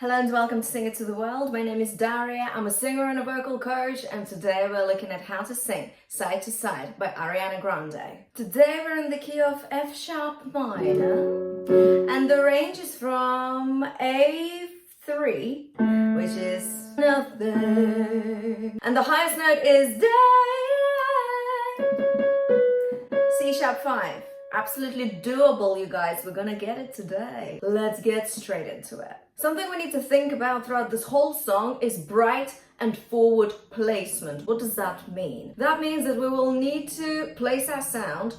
Hello and welcome to Sing It to the World. My name is Daria. I'm a singer and a vocal coach, and today we're looking at how to sing Side to Side by Ariana Grande. Today we're in the key of F sharp minor, and the range is from A3, which is nothing, and the highest note is D, C sharp 5. Absolutely doable, you guys. We're gonna get it today. Let's get straight into it. Something we need to think about throughout this whole song is bright and forward placement. What does that mean? That means that we will need to place our sound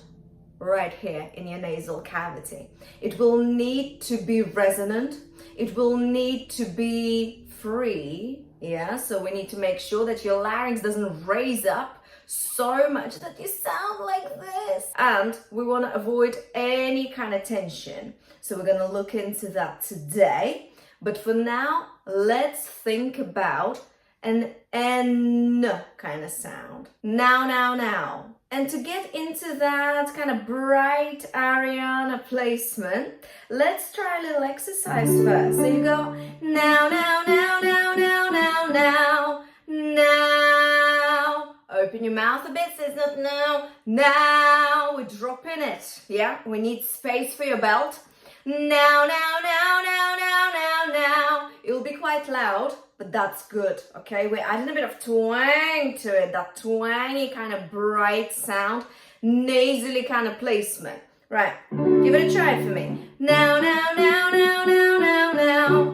right here in your nasal cavity. It will need to be resonant. It will need to be free. Yeah, so we need to make sure that your larynx doesn't raise up so much that you sound like this. And we want to avoid any kind of tension. So we're going to look into that today. But for now, let's think about an N kind of sound. Now, now, now. And to get into that kind of bright Ariana placement, let's try a little exercise first. So you go now, now, now, now, now, now, now, now. Open your mouth a bit, so it's not now. Now, we're dropping it. Yeah, we need space for your belt. Now, now, now, now, now, now, now. It'll be quite loud, but that's good, okay? We're adding a bit of twang to it, that twangy kind of bright sound, nasally kind of placement. Right, give it a try for me. Now, now, now, now, now, now, now.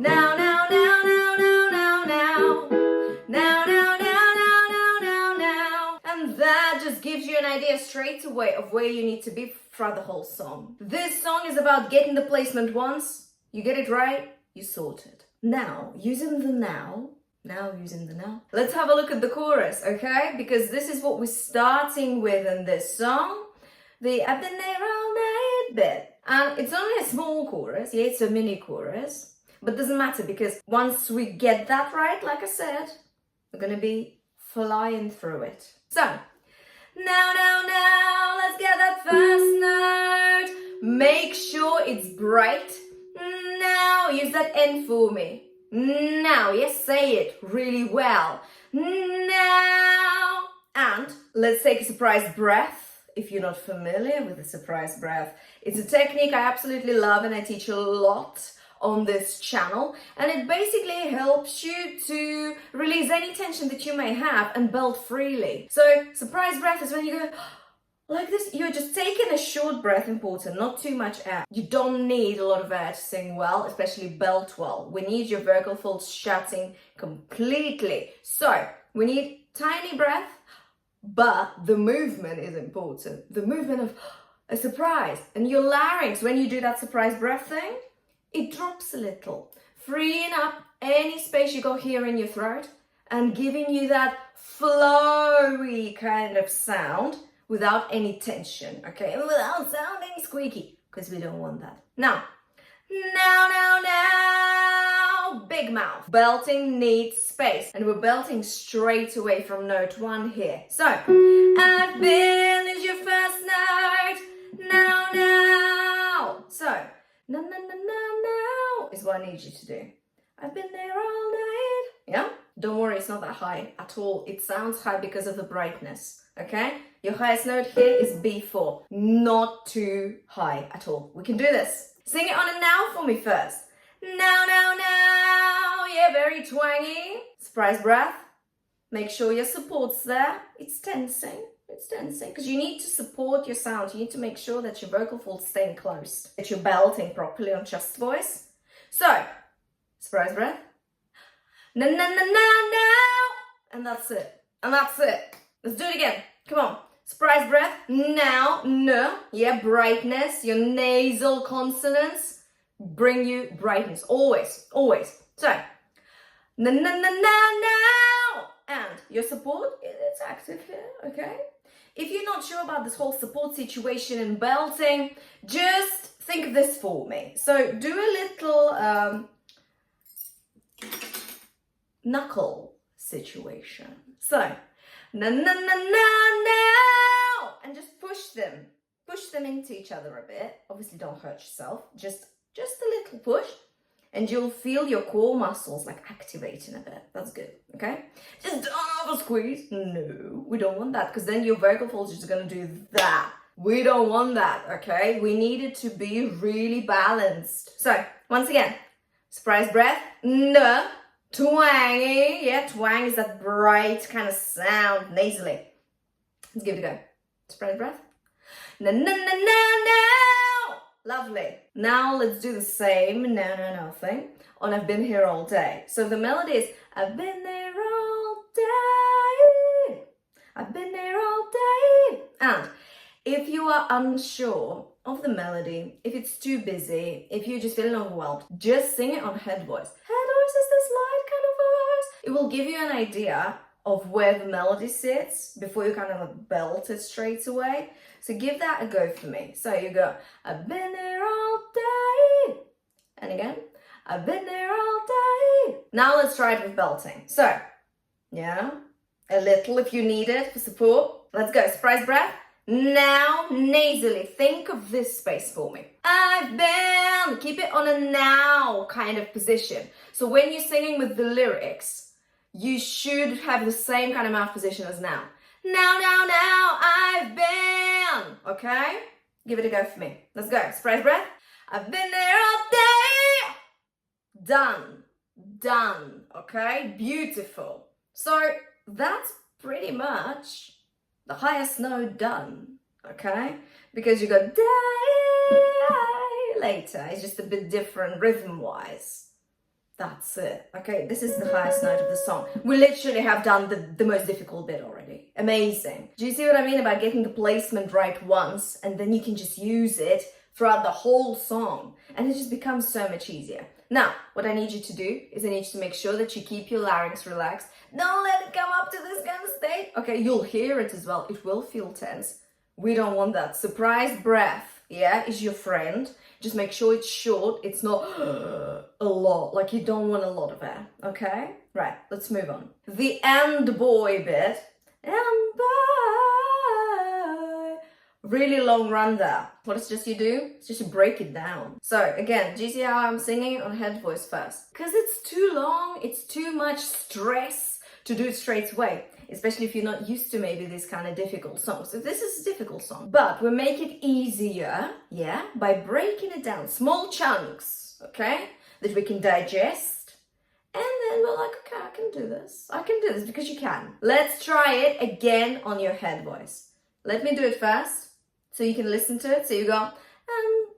Now, now, now, now, now, now, now. Now, now, now, now, now, now, now. And that just gives you an idea straight away of where you need to be throughout the whole song. This song is about getting the placement once. You get it right, you sort it. Now, using the now, let's have a look at the chorus, okay? Because this is what we're starting with in this song. The I've been there all night bit. And it's only a small chorus, yeah, it's a mini chorus. But doesn't matter because once we get that right, like I said, we're gonna be flying through it. So, now, now, now, let's get that first note. Make sure it's bright. Now, use that N for me. Now, yes, say it really well. Now. And let's take a surprise breath. If you're not familiar with the surprise breath, it's a technique I absolutely love and I teach a lot on this channel, and it basically helps you to release any tension that you may have and belt freely. So surprise breath is when you go like this. You're just taking a short breath, important, not too much air. You don't need a lot of air to sing well, especially belt well. We need your vocal folds shutting completely. So we need tiny breath, but the movement is important. The movement of a surprise. And your larynx, when you do that surprise breath thing, it drops a little, freeing up any space you got here in your throat and giving you that flowy kind of sound without any tension, okay? And without sounding squeaky, because we don't want that. Now, now, now, big mouth. Belting needs space, and we're belting straight away from note 1 here. So, I've been is your first note, now, now. So, no, no, no, no, no is what I need you to do. I've been there all night. Yeah? Don't worry, it's not that high at all. It sounds high because of the brightness, okay? Your highest note here is B4. Not too high at all. We can do this. Sing it on a now for me first. Now, now, now. Yeah, very twangy. Surprise breath. Make sure your support's there. It's tensing. It's tensing because you need to support your sound. You need to make sure that your vocal folds staying close, that you're belting properly on chest voice. So, surprise breath. Na na na na now, and that's it. And that's it. Let's do it again. Come on. Surprise breath. Now, no. Yeah, brightness. Your nasal consonants bring you brightness. Always, always. So, na na na na now, and your support it's active here. Okay. If you're not sure about this whole support situation and belting, just think of this for me. So do a little knuckle situation. So, na na na na now, and just push them into each other a bit. Obviously don't hurt yourself, just a little push. And you'll feel your core muscles like activating a bit. That's good, okay? Just don't over squeeze. No, we don't want that because then your vocal folds are just gonna do that. We don't want that, okay? We need it to be really balanced. So, once again, surprise breath, N, twangy. Yeah, twang is that bright kind of sound nasally. Let's give it a go. Surprise breath. Na na na na na. Lovely. Now let's do the same no thing on I've been here all day. So the melody is I've been there all day. I've been there all day. And if you are unsure of the melody, if it's too busy, if you're just feeling overwhelmed, just sing it on head voice. Head voice is this light kind of voice. It will give you an idea of where the melody sits before you kind of belt it straight away. So give that a go for me. So you go, I've been there all day. And again, I've been there all day. Now let's try it with belting. So, yeah, a little if you need it for support. Let's go, surprise breath. Now, nasally, think of this space for me. I've been, keep it on a now kind of position. So when you're singing with the lyrics, you should have the same kind of mouth position as now. Now, I've been, okay? Give it a go for me. Let's go, surprise breath. I've been there all day. Done, okay? Beautiful. So that's pretty much the highest note done, okay? Because you go day later. It's just a bit different rhythm-wise. That's it, okay? This is the highest note of the song. We literally have done the most difficult bit already. Amazing. Do you see what I mean about getting the placement right once and then you can just use it throughout the whole song and it just becomes so much easier. Now, what I need you to do is I need you to make sure that you keep your larynx relaxed. Don't let it come up to this kind of state. Okay, you'll hear it as well. It will feel tense. We don't want that. Surprise breath, yeah, is your friend. Just make sure it's short. It's not a lot. Like you don't want a lot of air, okay? Right, let's move on. The and boy bit. And boy. Really long run there. What it's just you do? It's just you break it down. So again, do you see how I'm singing on head voice first? Because it's too long, it's too much stress to do it straight away. Especially if you're not used to maybe this kind of difficult song. So this is a difficult song. But we make it easier, yeah, by breaking it down. Small chunks, okay? That we can digest. And then we're like, okay, I can do this. I can do this because you can. Let's try it again on your head voice. Let me do it first. So you can listen to it. So you go, and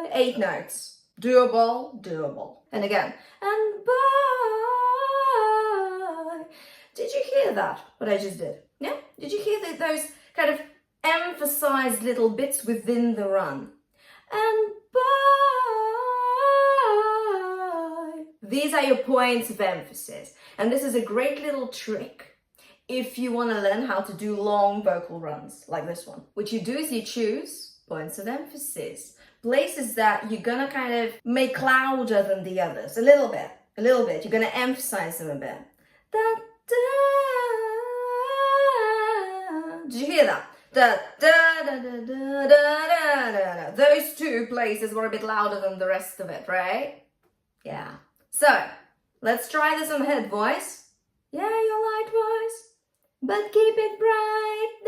bye. 8 notes. Doable. And again, and bye. Did you hear that? What I just did? Yeah? Did you hear those kind of emphasized little bits within the run? And bye. These are your points of emphasis. And this is a great little trick if you want to learn how to do long vocal runs like this one. What you do is you choose points of emphasis, places that you're gonna kind of make louder than the others, a little bit. You're gonna emphasize them a bit. Da, da, did you hear that? Da, da, da, da, da, da, da. Those two places were a bit louder than the rest of it, right? Yeah. So, let's try this on head voice. Yeah, your light voice. But keep it bright,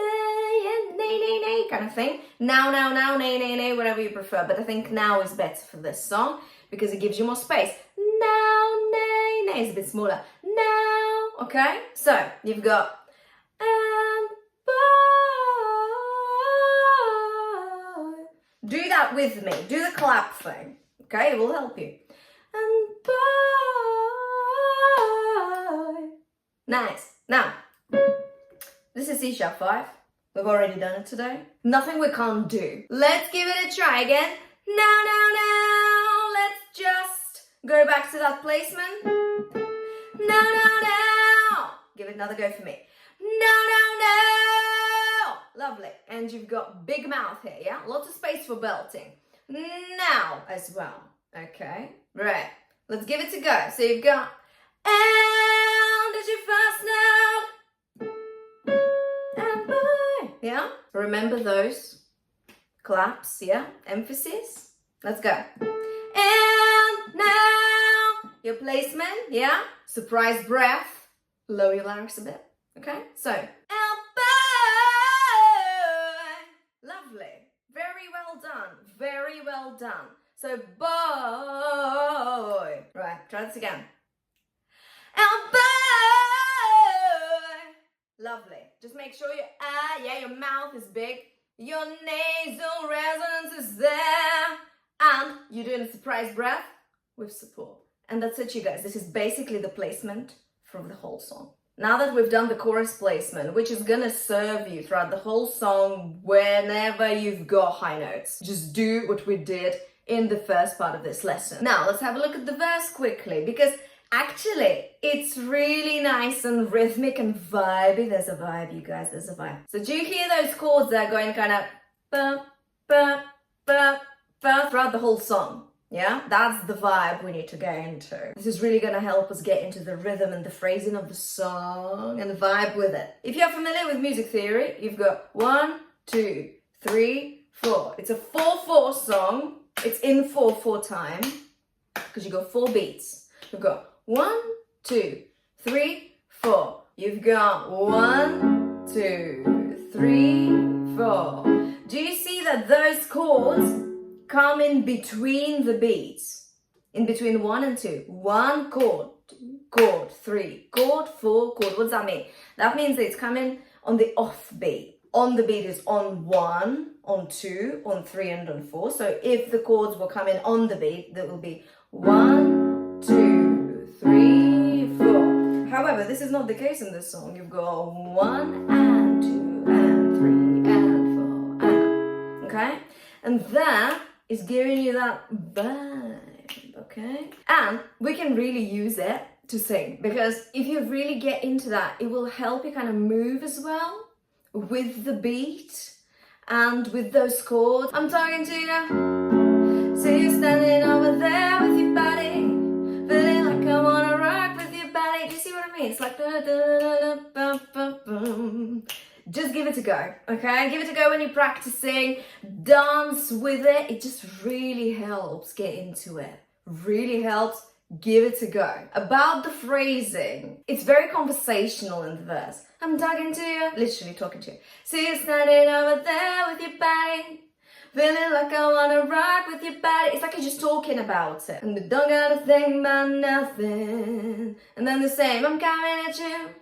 nay, kind of thing. Now, nay, whatever you prefer. But I think now is better for this song because it gives you more space. Now, nay is a bit smaller. Now, okay? So, you've got and bye. Do that with me. Do the clap thing, okay? It will help you. And bye. Nice. Now, this is C-sharp 5. We've already done it today. Nothing we can't do. Let's give it a try again. Now. Let's just go back to that placement. Now. Give it another go for me. Now. Lovely. And you've got big mouth here, yeah? Lots of space for belting. Now as well. Okay. Right. Let's give it a go. So you've got and as your first note. And bye. Yeah? Remember those claps, yeah? Emphasis. Let's go. And now, your placement, yeah? Surprise breath. Lower your larynx a bit, okay? So, and boy. Lovely. Very well done. Very well done. So, boy. Right, try this again. And boy. Lovely. Just make sure your mouth is big. Your nasal resonance is there. And you're doing a surprise breath with support. And that's it, you guys. This is basically the placement from the whole song. Now that we've done the chorus placement, which is gonna serve you throughout the whole song whenever you've got high notes, just do what we did in the first part of this lesson. Now, let's have a look at the verse quickly, because actually, it's really nice and rhythmic and vibey. There's a vibe, you guys, there's a vibe. So do you hear those chords that are going kind of ba, ba, ba, ba, throughout the whole song? Yeah, that's the vibe we need to get into. This is really gonna help us get into the rhythm and the phrasing of the song and vibe with it. If you're familiar with music theory, you've got 1, 2, 3, 4. It's a 4/4 song. It's in 4/4 time because you got 4 beats. You've got 1, 2, 3, 4. You've got 1, 2, 3, 4. Do you see that those chords come in between the beats? In between 1 and 2. 1 chord, 2 chord, 3 chord, 4 chord. What does that mean? That means that it's coming on the off beat. On the beat is on 1, on 2, on 3, and on 4. So if the chords were coming on the beat, that will be 1, 2, 3, 4. However, this is not the case in this song. You've got 1 and 2 and 3 and 4 and, okay? And that is giving you that vibe, okay? And we can really use it to sing, because if you really get into that, it will help you kind of move as well with the beat and with those chords. I'm talking to you. See you standing over there with your body, feeling like I wanna rock with your body. Do you see what I mean? It's like just give it a go, okay? Give it a go when you're practicing. Dance with it. It just really helps get into it. Really helps. Give it a go. About the phrasing, it's very conversational in the verse. I'm talking to you, literally talking to you. See you standing over there with your body, feeling like I wanna rock with your body. It's like you're just talking about it. And we don't gotta think about nothing. And then the same, I'm coming at you,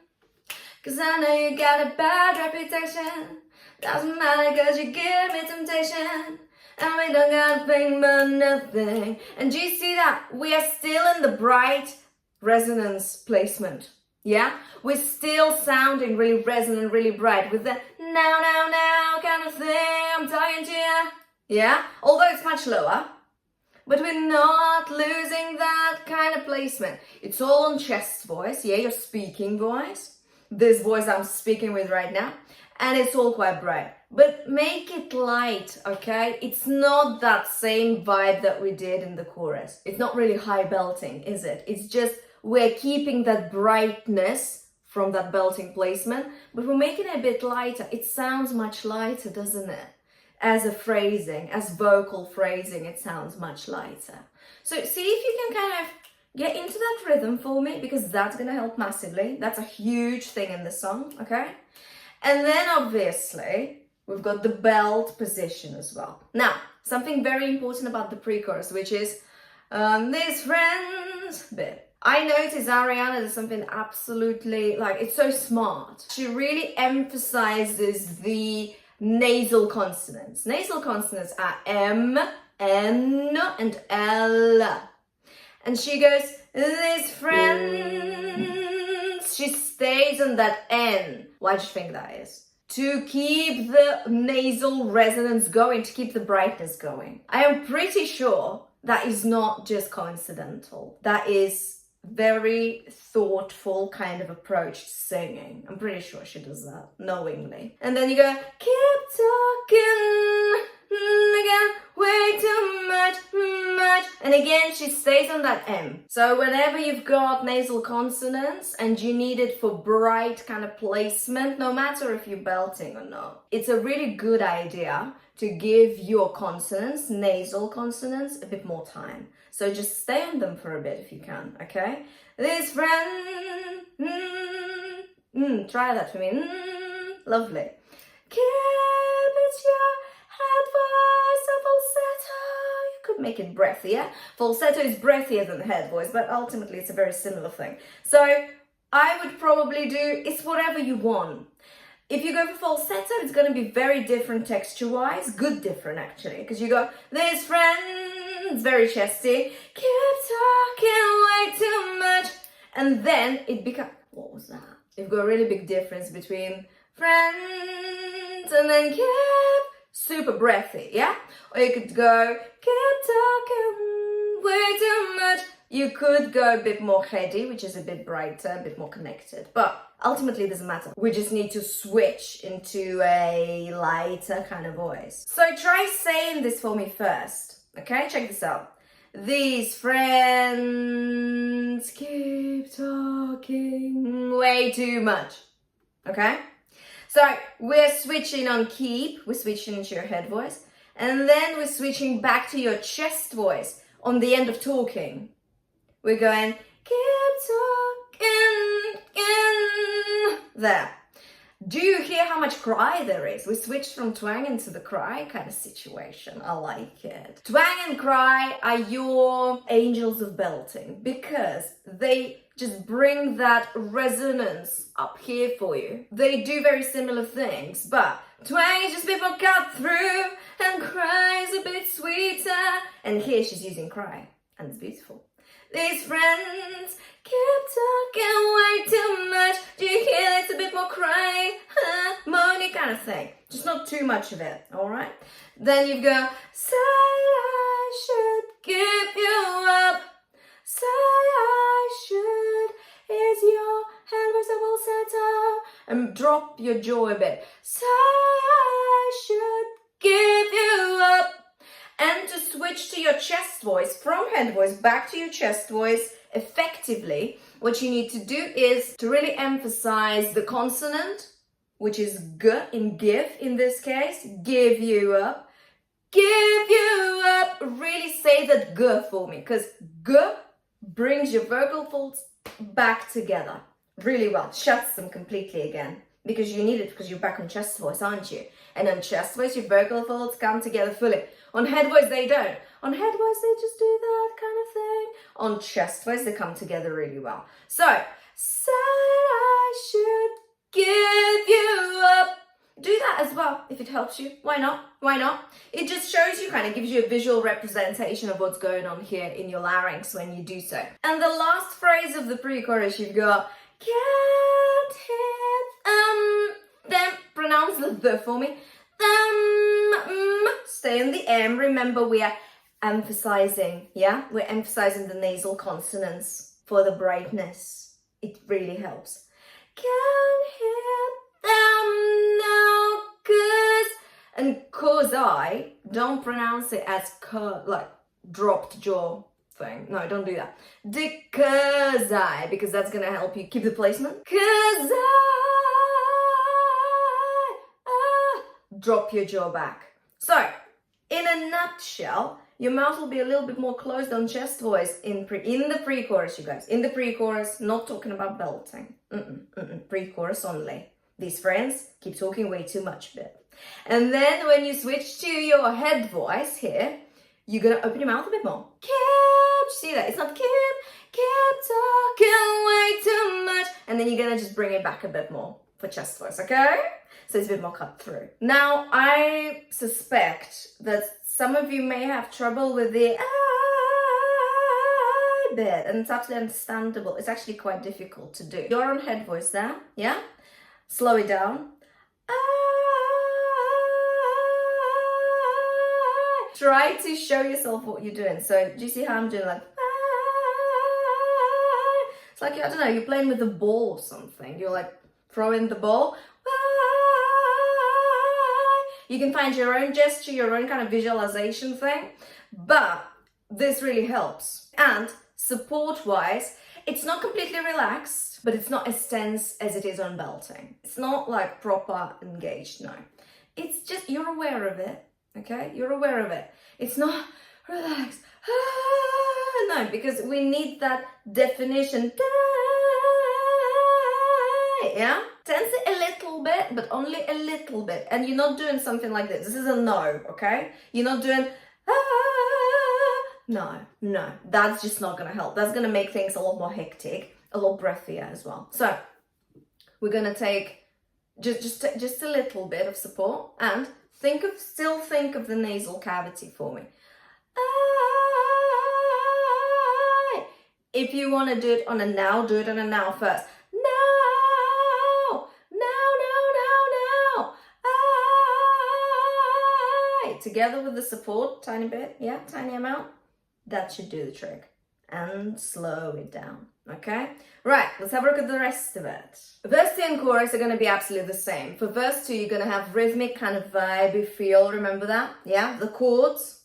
'cause I know you got a bad reputation. Doesn't matter 'cause you give me temptation. And we don't gotta think about nothing. And do you see that? We are still in the bright resonance placement. Yeah? We're still sounding really resonant, really bright with the now, now, now kind of thing. I'm talking to you. Yeah? Although it's much lower. But we're not losing that kind of placement. It's all on chest voice. Yeah, your speaking voice. This voice I'm speaking with right now. And it's all quite bright. But make it light, okay? It's not that same vibe that we did in the chorus. It's not really high belting, is it? It's just we're keeping that brightness from that belting placement, but we're making it a bit lighter. It sounds much lighter, doesn't it? As a phrasing, as vocal phrasing, it sounds much lighter. So see if you can kind of get into that rhythm for me, because that's going to help massively. That's a huge thing in the song, okay? And then obviously, we've got the belt position as well. Now, something very important about the pre-chorus, which is this friends bit. I noticed Ariana does something absolutely, like, it's so smart. She really emphasizes the nasal consonants. Nasal consonants are M, N, and L. And she goes, this friends. She stays on that N. Why do you think that is? To keep the nasal resonance going, to keep the brightness going. I am pretty sure that is not just coincidental. That is very thoughtful kind of approach to singing. I'm pretty sure she does that knowingly. And then you go, keep talking again. way too much, much. And again, she stays on that M. So whenever you've got nasal consonants and you need it for bright kind of placement, no matter if you're belting or not, it's a really good idea to give your consonants, nasal consonants, a bit more time. So just stay on them for a bit if you can, okay? This friend, try that for me. Lovely. Keep it your head voice, a falsetto. You could make it breathier. Falsetto is breathier than the head voice, but ultimately it's a very similar thing. So I would probably do, it's whatever you want. If you go for falsetto, it's going to be very different texture-wise. Good different, actually. Because you go, this friend's very chesty. Keep talking way too much. And then it becomes, what was that? You've got a really big difference between friends and then keep, super breathy, yeah? Or you could go, keep talking way too much. You could go a bit more heady, which is a bit brighter, a bit more connected. But ultimately, it doesn't matter. We just need to switch into a lighter kind of voice. So try saying this for me first. Okay, check this out. These friends keep talking way too much. Okay? So we're switching on keep. We're switching into your head voice. And then we're switching back to your chest voice on the end of talking. We're going, keep talking, there. Do you hear how much cry there is? We switched from twang into the cry kind of situation. I like it. Twang and cry are your angels of belting because they just bring that resonance up here for you. They do very similar things, but twang is just a bit more cut through and cry is a bit sweeter. And here she's using cry and it's beautiful. These friends keep talking way too much. Do you hear it's a bit more crying, moany kind of thing? Just not too much of it, all right? Then you go, say I should give you up. Say I should, is your hand voice a falsetto? And drop your jaw a bit. Say I should give you up. And to switch to your chest voice, from head voice back to your chest voice effectively, what you need to do is to really emphasize the consonant, which is g in give in this case. Give you up. Give you up. Really say that g for me, because g brings your vocal folds back together really well. Shuts them completely again. Because you need it, because you're back on chest voice, aren't you? And on chest voice, your vocal folds come together fully. On head voice, they don't. On head voice, they just do that kind of thing. On chest voice, they come together really well. So, said I should give you up. Do that as well, if it helps you. Why not? Why not? It just shows you, kind of gives you a visual representation of what's going on here in your larynx when you do so. And the last phrase of the pre-chorus, you've got, can't hit, then pronounce the for me. Stay in the M. Remember, we are emphasizing, yeah? We're emphasizing the nasal consonants for the brightness. It really helps. Can't hit them now, cause. And cause I, don't pronounce it as like dropped jaw thing. No, don't do that. Because I, because that's gonna help you keep the placement. Cause I, drop your jaw back. So, in a nutshell, your mouth will be a little bit more closed on chest voice in the pre-chorus, you guys. In the pre-chorus, not talking about belting. Pre-chorus only. These friends keep talking way too much bit. And then when you switch to your head voice here, you're gonna open your mouth a bit more. Keep, see that? It's not keep talking way too much. And then you're gonna just bring it back a bit more for chest voice, okay? So it's a bit more cut through. Now, I suspect that some of you may have trouble with the I bit, and it's absolutely understandable. It's actually quite difficult to do. You're on head voice there, yeah? Slow it down. Try to show yourself what you're doing. So, do you see how I'm doing like, it's like, I don't know, you're playing with a ball or something. You're like throwing the ball. You can find your own gesture, your own kind of visualization thing, but this really helps. And support-wise, it's not completely relaxed, but it's not as tense as it is on belting. It's not like proper engaged, no. It's just, you're aware of it, okay? You're aware of it. It's not relaxed, no, because we need that definition, yeah? Tense it a little bit, but only a little bit. And you're not doing something like this. This is a no, okay? You're not doing, no, that's just not gonna help. That's gonna make things a lot more hectic, a lot breathier as well. So we're gonna take just a little bit of support and still think of the nasal cavity for me. If you want to do it on a now, do it on a now first. Now. Together with the support, tiny bit, yeah, tiny amount. That should do the trick. And slow it down, okay? Right, let's have a look at the rest of it. Verse 2 and chorus are going to be absolutely the same. For verse 2, you're going to have rhythmic kind of vibey feel, remember that? Yeah, the chords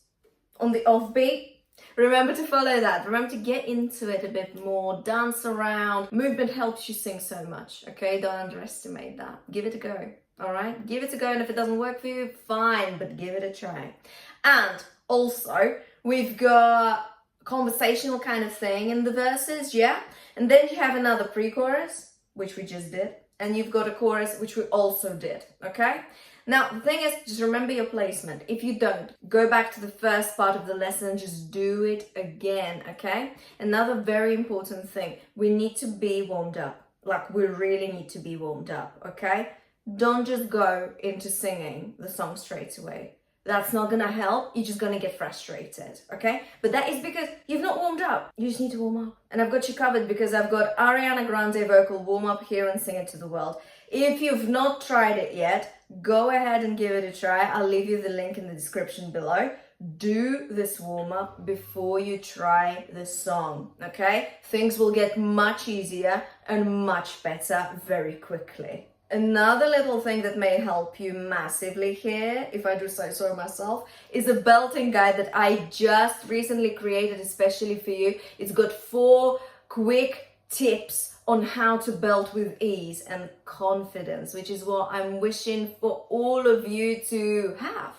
on the offbeat. Remember to follow that. Remember to get into it a bit more, dance around. Movement helps you sing so much, okay? Don't underestimate that. Give it a go, all right? Give it a go, and if it doesn't work for you, fine, but give it a try. And also, we've got conversational kind of thing in the verses, yeah? And then you have another pre-chorus, which we just did, and you've got a chorus, which we also did, okay? Now, the thing is, just remember your placement. If you don't, go back to the first part of the lesson and just do it again, okay? Another very important thing, we need to be warmed up. Like, we really need to be warmed up, okay? Don't just go into singing the song straight away. That's not gonna help. You're just gonna get frustrated, okay? But that is because you've not warmed up. You just need to warm up. And I've got you covered because I've got Ariana Grande vocal warm up here and Sing It to the World. If you've not tried it yet, go ahead and give it a try. I'll leave you the link in the description below. Do this warm up before you try the song, okay? Things will get much easier and much better very quickly. Another little thing that may help you massively here, if I do say so myself, is a belting guide that I just recently created especially for you. It's got 4 quick tips on how to belt with ease and confidence, which is what I'm wishing for all of you to have.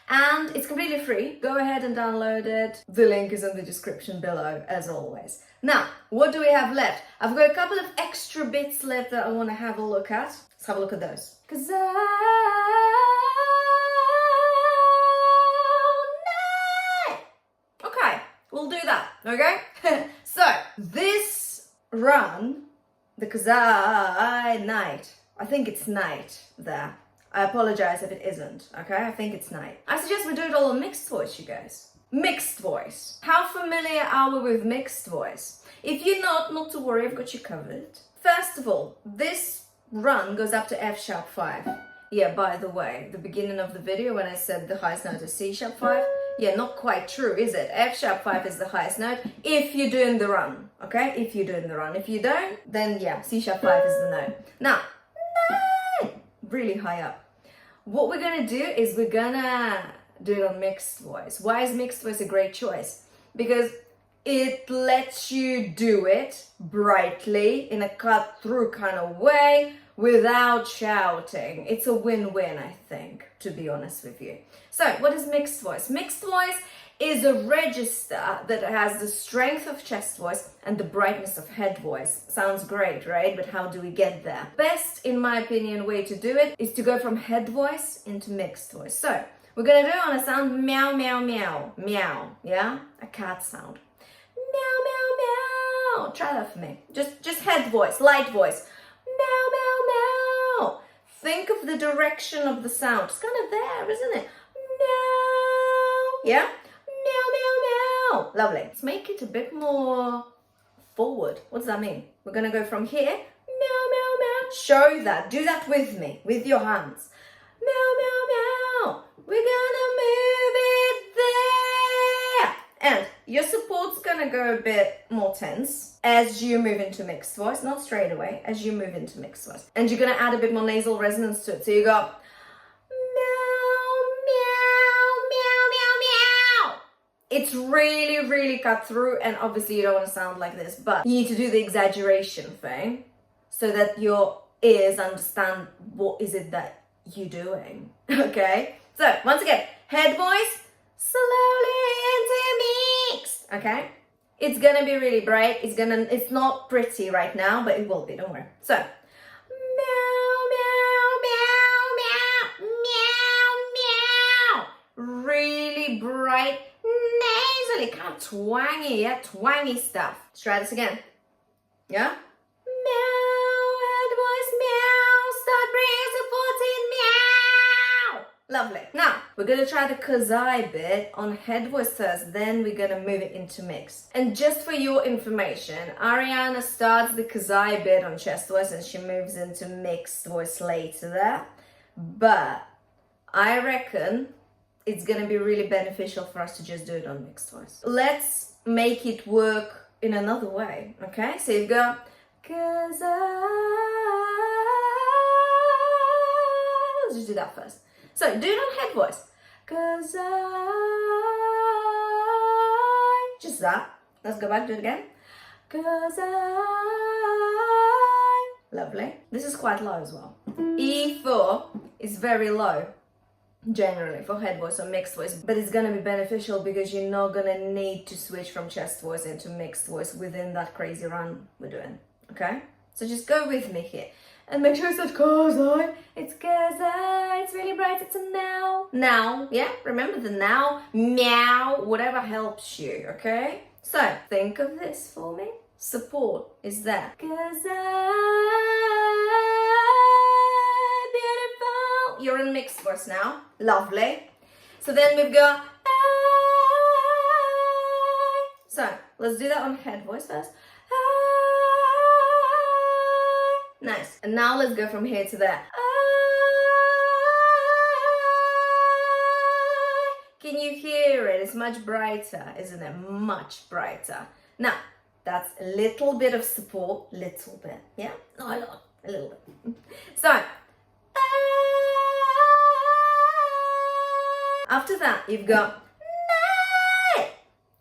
And it's completely free. Go ahead and download it. The link is in the description below, as always. Now, what do we have left? I've got a couple of extra bits left that I want to have a look at. Let's have a look at those. 'Cause okay, we'll do that, okay? So, this run, the Kazai night, I think it's night there. I apologize if it isn't, okay? I think it's night. I suggest we do it all in mixed voice, you guys. Mixed voice. How familiar are we with mixed voice? If you're not to worry, I've got you covered. First of all, this run goes up to F sharp 5. Yeah, by the way, the beginning of the video when I said the highest note is C sharp 5, yeah, not quite true, is it? F sharp 5 is the highest note if you're doing the run, okay? If you're doing the run. If you don't, then yeah, C sharp 5 is the note. Now, really high up. What we're gonna do is we're gonna do it on mixed voice. Why is mixed voice a great choice? Because it lets you do it brightly in a cut through kind of way without shouting. It's a win-win, I think, to be honest with you. So what is mixed voice? Mixed voice is a register that has the strength of chest voice and the brightness of head voice. Sounds great, right? But how do we get there? Best, in my opinion, way to do it is to go from head voice into mixed voice. So we're gonna do it on a sound meow, meow, meow, meow, yeah? A cat sound. Meow, meow, meow. Try that for me. Just head voice, light voice. Meow, meow, meow. Think of the direction of the sound. It's kind of there, isn't it? Meow. Yeah? Meow, meow, meow. Lovely. Let's make it a bit more forward. What does that mean? We're going to go from here. Meow, meow, meow. Show that. Do that with me, with your hands. Meow, meow, meow. We're going to move it there. And your support's going to go a bit more tense as you move into mixed voice. Not straight away, as you move into mixed voice. And you're going to add a bit more nasal resonance to it. So you go meow, It's really, really cut through, and obviously you don't want to sound like this, but you need to do the exaggeration thing so that your ears understand what is it that you're doing, okay? So, once again, head voice, slowly into mix, okay? It's gonna be really bright, it's not pretty right now, but it will be, don't worry. So, meow, meow, meow, meow, meow, meow. Really bright, nasally, kind of twangy, yeah, twangy stuff. Let's try this again. Yeah? Meow, head voice, meow, start bringing support in, meow. Lovely. Now, we're gonna try the kazai bit on head voice first, then we're gonna move it into mix. And just for your information, Ariana starts the kazai bit on chest voice and she moves into mixed voice later there. But I reckon it's gonna be really beneficial for us to just do it on mixed voice. Let's make it work in another way, okay? So you've got kazai. Let's just do that first. So do it on head voice. Kazai. Just that. Let's go back, do it again. Kazai. Lovely. This is quite low as well. E4 is very low, generally, for head voice or mixed voice, but it's gonna be beneficial because you're not gonna need to switch from chest voice into mixed voice within that crazy run we're doing, okay? So just go with me here. And make sure it's not kazai, it's kazai, it's really bright, it's a now. Now, yeah, remember the now, meow, whatever helps you, okay? So, think of this for me. Support is there. Kazai, beautiful. You're in mixed voice now, lovely. So then we've got, so, let's do that on head voice first. Nice. And now let's go from here to there. Can you hear it? It's much brighter, isn't it? Much brighter. Now, that's a little bit of support. Little bit. Yeah? Not a lot. A little bit. So, after that, you've got,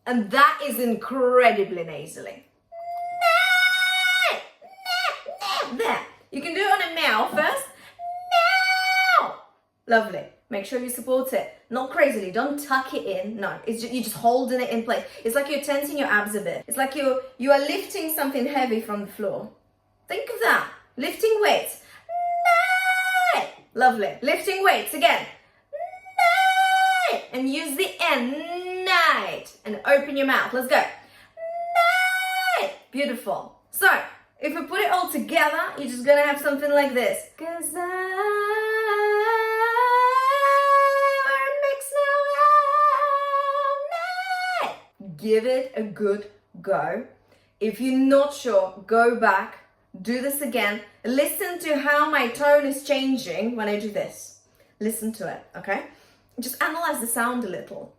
and that is incredibly nasally. There. You can do it on a meow first. Meow. Lovely. Make sure you support it. Not crazily. Don't tuck it in. No. You're just holding it in place. It's like you're tensing your abs a bit. It's like you are lifting something heavy from the floor. Think of that. Lifting weights. Lovely. Lifting weights again. And use the N. Night. And open your mouth. Let's go. Beautiful. So, if we put it all together, you're just gonna have something like this. Cause we're mixed now. Give it a good go. If you're not sure, go back, do this again. Listen to how my tone is changing when I do this. Listen to it, okay? Just analyze the sound a little.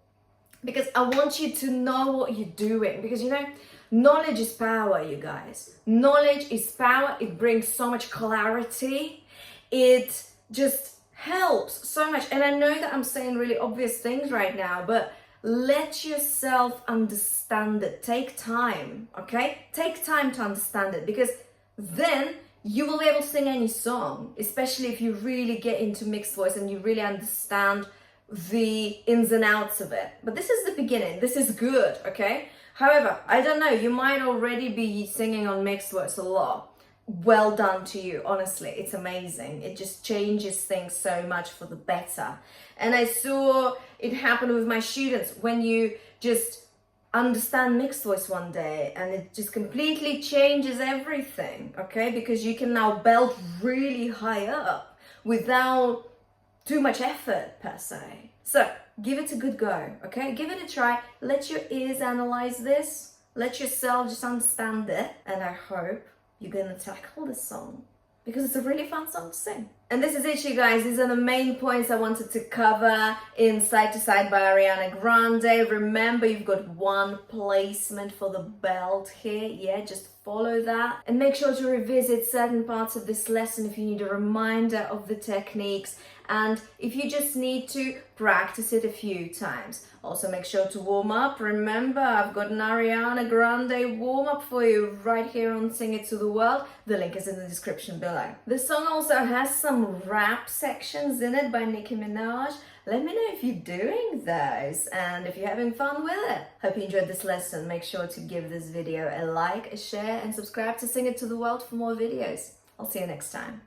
Because I want you to know what you're doing. Because, you know, knowledge is power, you guys. Knowledge is power. It brings so much clarity. It just helps so much. And I know that I'm saying really obvious things right now, but let yourself understand it. Take time, okay? Take time to understand it, because then you will be able to sing any song, especially if you really get into mixed voice and you really understand the ins and outs of it. But this is the beginning. This is good, okay? However, I don't know, you might already be singing on mixed voice a lot. Well done to you, honestly. It's amazing. It just changes things so much for the better. And I saw it happen with my students when you just understand mixed voice one day and it just completely changes everything, okay? Because you can now belt really high up without too much effort per se. So give it a good go, okay? Give it a try. Let your ears analyze this. Let yourself just understand it. And I hope you're gonna tackle this song, because it's a really fun song to sing. And this is it, you guys. These are the main points I wanted to cover in Side to Side by Ariana Grande. Remember, you've got one placement for the belt here. Yeah, just follow that. And make sure to revisit certain parts of this lesson if you need a reminder of the techniques. And if you just need to practice it a few times. Also make sure to warm up. Remember, I've got an Ariana Grande warm up for you right here on Sing It to the World. The link is in the description below. The song also has some rap sections in it by Nicki Minaj. Let me know if you're doing those and if you're having fun with it. Hope you enjoyed this lesson. Make sure to give this video a like, a share, and subscribe to Sing It to the World for more videos. I'll see you next time.